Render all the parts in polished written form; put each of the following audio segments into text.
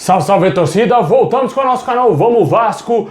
Salve, salve torcida, voltamos com o nosso canal Vamos Vasco.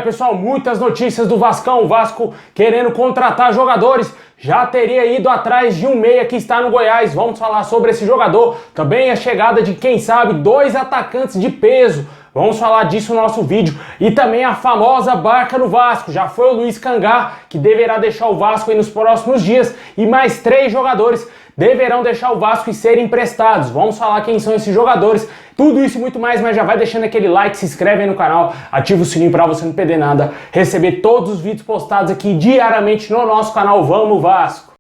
Pessoal, muitas notícias do Vascão. O Vasco querendo contratar jogadores, já teria ido atrás de um meia que está no Goiás. Vamos falar sobre esse jogador. Também a chegada de, quem sabe, 2 atacantes de peso. Vamos falar disso no nosso vídeo. E também a famosa barca no Vasco. Já foi o Luiz Cangá, que deverá deixar o Vasco aí nos próximos dias. E mais 3 jogadores deverão deixar o Vasco e serem emprestados. Vamos falar quem são esses jogadores. Tudo isso e muito mais, mas já vai deixando aquele like, se inscreve aí no canal, ativa o sininho para você não perder nada, receber todos os vídeos postados aqui diariamente no nosso canal Vamos Vasco.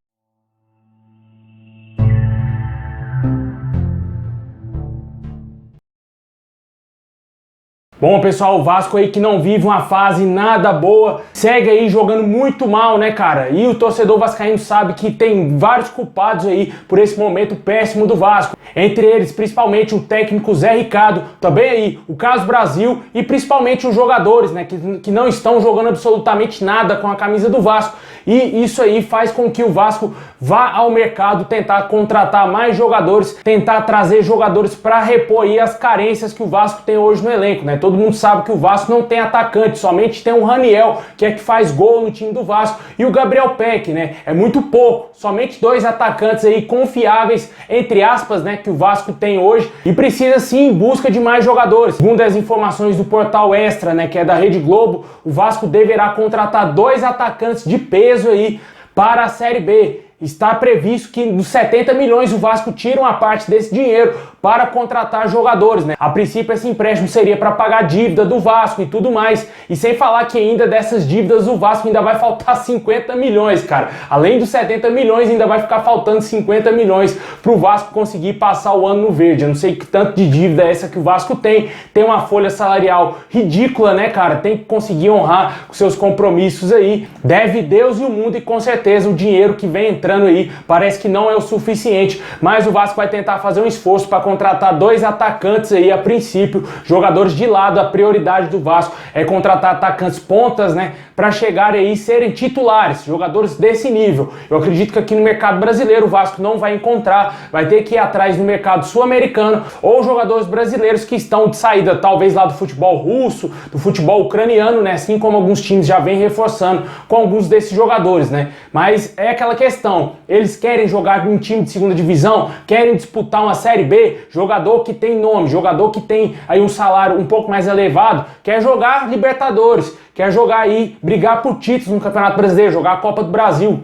Bom, pessoal, o Vasco aí que não vive uma fase nada boa, segue aí jogando muito mal, né, cara? E o torcedor vascaíno sabe que tem vários culpados aí por esse momento péssimo do Vasco. Entre eles, principalmente o técnico Zé Ricardo, também aí o Carlos Brasil e principalmente os jogadores, né, que não estão jogando absolutamente nada com a camisa do Vasco. E isso aí faz com que o Vasco vá ao mercado tentar contratar mais jogadores, tentar trazer jogadores para repor aí as carências que o Vasco tem hoje no elenco, né? Todo mundo sabe que o Vasco não tem atacante, somente tem o Raniel, que é que faz gol no time do Vasco, e o Gabriel Peck, né? É muito pouco, somente 2 atacantes aí confiáveis, entre aspas, né, que o Vasco tem hoje, e precisa sim em busca de mais jogadores. Segundo as informações do portal Extra, né, que é da Rede Globo, o Vasco deverá contratar 2 atacantes de peso aí para a Série B. Está previsto que dos 70 milhões o Vasco tira uma parte desse dinheiro para contratar jogadores, né? A princípio esse empréstimo seria para pagar a dívida do Vasco e tudo mais. E sem falar que ainda dessas dívidas o Vasco ainda vai faltar 50 milhões, cara. Além dos 70 milhões ainda vai ficar faltando 50 milhões para o Vasco conseguir passar o ano no verde. Eu não sei que tanto de dívida é essa que o Vasco tem. Tem uma folha salarial ridícula, né, cara? Tem que conseguir honrar os seus compromissos aí. Deve Deus e o mundo, e com certeza o dinheiro que vem entrando aí parece que não é o suficiente, mas o Vasco vai tentar fazer um esforço para contratar 2 atacantes aí a princípio, jogadores de lado. A prioridade do Vasco é contratar atacantes pontas, né, para chegar aí e serem titulares, jogadores desse nível. Eu acredito que aqui no mercado brasileiro o Vasco não vai encontrar, vai ter que ir atrás no mercado sul-americano ou jogadores brasileiros que estão de saída, talvez lá do futebol russo, do futebol ucraniano, né, assim como alguns times já vêm reforçando com alguns desses jogadores, né. Mas é aquela questão, eles querem jogar em um time de segunda divisão, querem disputar uma Série B, jogador que tem nome, jogador que tem aí um salário um pouco mais elevado, quer jogar Libertadores, quer jogar aí, brigar por títulos no Campeonato Brasileiro, jogar a Copa do Brasil,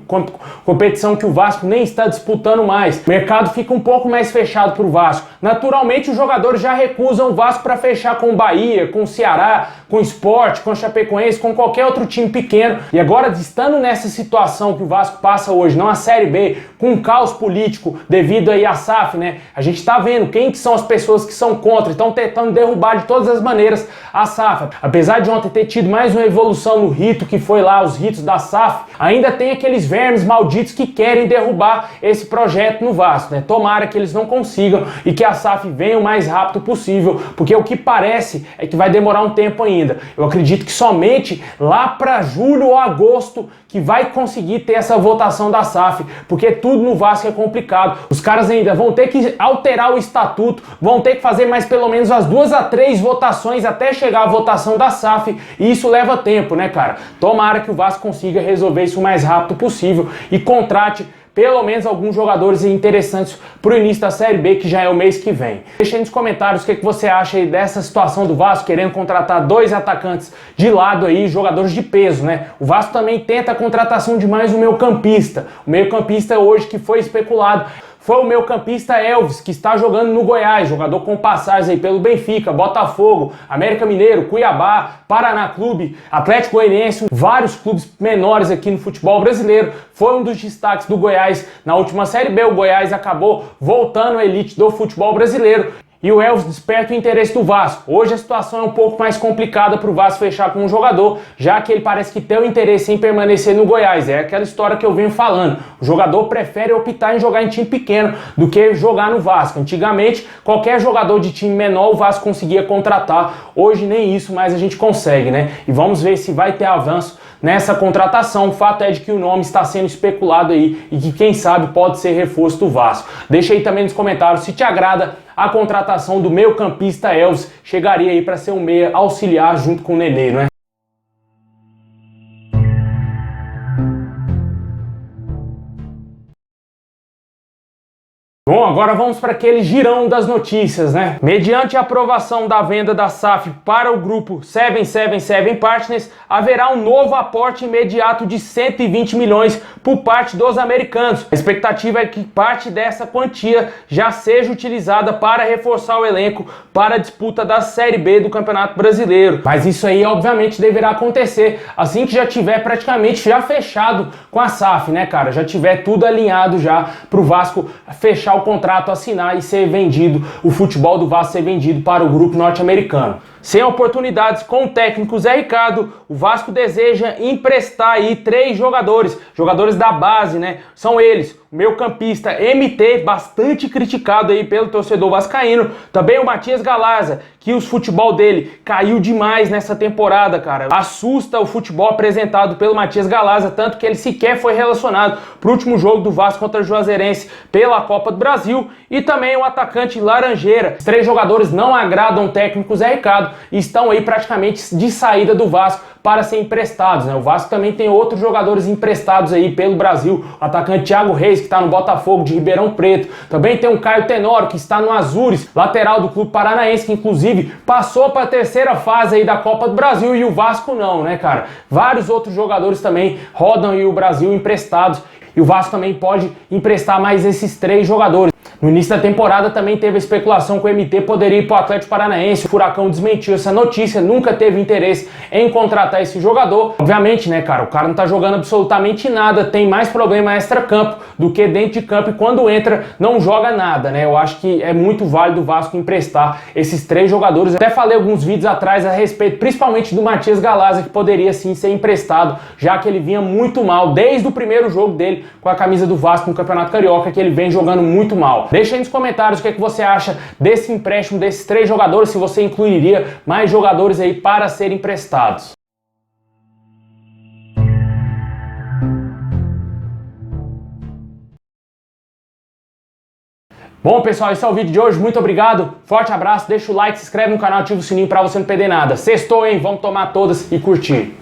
competição que o Vasco nem está disputando mais. O mercado fica um pouco mais fechado para o Vasco. Naturalmente os jogadores já recusam o Vasco para fechar com o Bahia, com o Ceará, com o Sport, com o Chapecoense, com qualquer outro time pequeno. E agora, estando nessa situação que o Vasco passa hoje, não a Série B, com um caos político devido aí à SAF, né? A gente tá vendo quem que são as pessoas que são contra, estão tentando derrubar de todas as maneiras a SAF. Apesar de ontem ter tido mais uma evolução no rito, que foi lá os ritos da SAF, ainda tem aqueles vermes malditos que querem derrubar esse projeto no Vasco, né? Tomara que eles não consigam e que a SAF venha o mais rápido possível, porque o que parece é que vai demorar um tempo ainda. Eu acredito que somente lá para julho ou agosto que vai conseguir ter essa votação da SAF, porque tudo no Vasco é complicado. Os caras ainda vão ter que alterar o estatuto, vão ter que fazer mais pelo menos as 2 a 3 votações até chegar a votação da SAF, e isso leva tempo, né, cara? Tomara que o Vasco consiga resolver isso o mais rápido possível e contrate pelo menos alguns jogadores interessantes para o início da Série B, que já é o mês que vem. Deixa aí nos comentários o que você acha aí dessa situação do Vasco, querendo contratar 2 atacantes de lado aí, jogadores de peso, né? O Vasco também tenta a contratação de mais um meio-campista. O meio-campista hoje que foi especulado foi o meio-campista Elvis, que está jogando no Goiás, jogador com passagens aí pelo Benfica, Botafogo, América Mineiro, Cuiabá, Paraná Clube, Atlético Goianiense, vários clubes menores aqui no futebol brasileiro. Foi um dos destaques do Goiás na última Série B. O Goiás acabou voltando à elite do futebol brasileiro. E o Elvis desperta o interesse do Vasco. Hoje a situação é um pouco mais complicada para o Vasco fechar com um jogador, já que ele parece que tem o interesse em permanecer no Goiás. É aquela história que eu venho falando. O jogador prefere optar em jogar em time pequeno do que jogar no Vasco. Antigamente, qualquer jogador de time menor o Vasco conseguia contratar. Hoje nem isso mais a gente consegue, né? E vamos ver se vai ter avanço nessa contratação. O fato é de que o nome está sendo especulado aí e que quem sabe pode ser reforço do Vasco. Deixa aí também nos comentários se te agrada a contratação do meio-campista Elvis. Chegaria aí para ser um meia auxiliar junto com o Nenê, não é? Bom, agora vamos para aquele girão das notícias, né? Mediante a aprovação da venda da SAF para o grupo 777 Partners, haverá um novo aporte imediato de 120 milhões por parte dos americanos. A expectativa é que parte dessa quantia já seja utilizada para reforçar o elenco para a disputa da Série B do Campeonato Brasileiro. Mas isso aí, obviamente, deverá acontecer assim que já tiver praticamente já fechado com a SAF, né, cara? Já tiver tudo alinhado já para o Vasco fechar o contrato, assinar e ser vendido, o futebol do Vasco ser vendido para o grupo norte-americano. Sem oportunidades com o técnico Zé Ricardo, o Vasco deseja emprestar aí 3 jogadores da base, né? São eles, o meio-campista MT, bastante criticado aí pelo torcedor vascaíno, também o Matias Galarza, que o futebol dele caiu demais nessa temporada, cara. Assusta o futebol apresentado pelo Matias Galarza, tanto que ele sequer foi relacionado para o último jogo do Vasco contra o Juazeirense pela Copa do Brasil, e também o atacante Laranjeira. Os 3 jogadores não agradam o técnico Zé Ricardo e estão aí praticamente de saída do Vasco para ser emprestados, né? O Vasco também tem outros jogadores emprestados aí pelo Brasil, o atacante Thiago Reis, que está no Botafogo de Ribeirão Preto, também tem o Caio Tenório, que está no Azures, lateral do Clube Paranaense, que inclusive passou para a 3ª fase aí da Copa do Brasil, e o Vasco não, né, cara? Vários outros jogadores também rodam aí o Brasil emprestados, e o Vasco também pode emprestar mais esses 3 jogadores. No início da temporada também teve a especulação que o MT poderia ir para o Atlético Paranaense. O Furacão desmentiu essa notícia, nunca teve interesse em contratar esse jogador. Obviamente, né, cara, o cara não tá jogando absolutamente nada, tem mais problema extra-campo do que dentro de campo, e quando entra não joga nada, né? Eu acho que é muito válido o Vasco emprestar esses 3 jogadores. Até falei alguns vídeos atrás a respeito, principalmente do Matias Galarza, que poderia sim ser emprestado, já que ele vinha muito mal desde o primeiro jogo dele com a camisa do Vasco no Campeonato Carioca, que ele vem jogando muito mal. Deixa aí nos comentários o que você acha desse empréstimo desses 3 jogadores, se você incluiria mais jogadores aí para serem emprestados. Bom, pessoal, esse é o vídeo de hoje. Muito obrigado, forte abraço, deixa o like, se inscreve no canal, ativa o sininho para você não perder nada. Sextou, hein? Vamos tomar todas e curtir.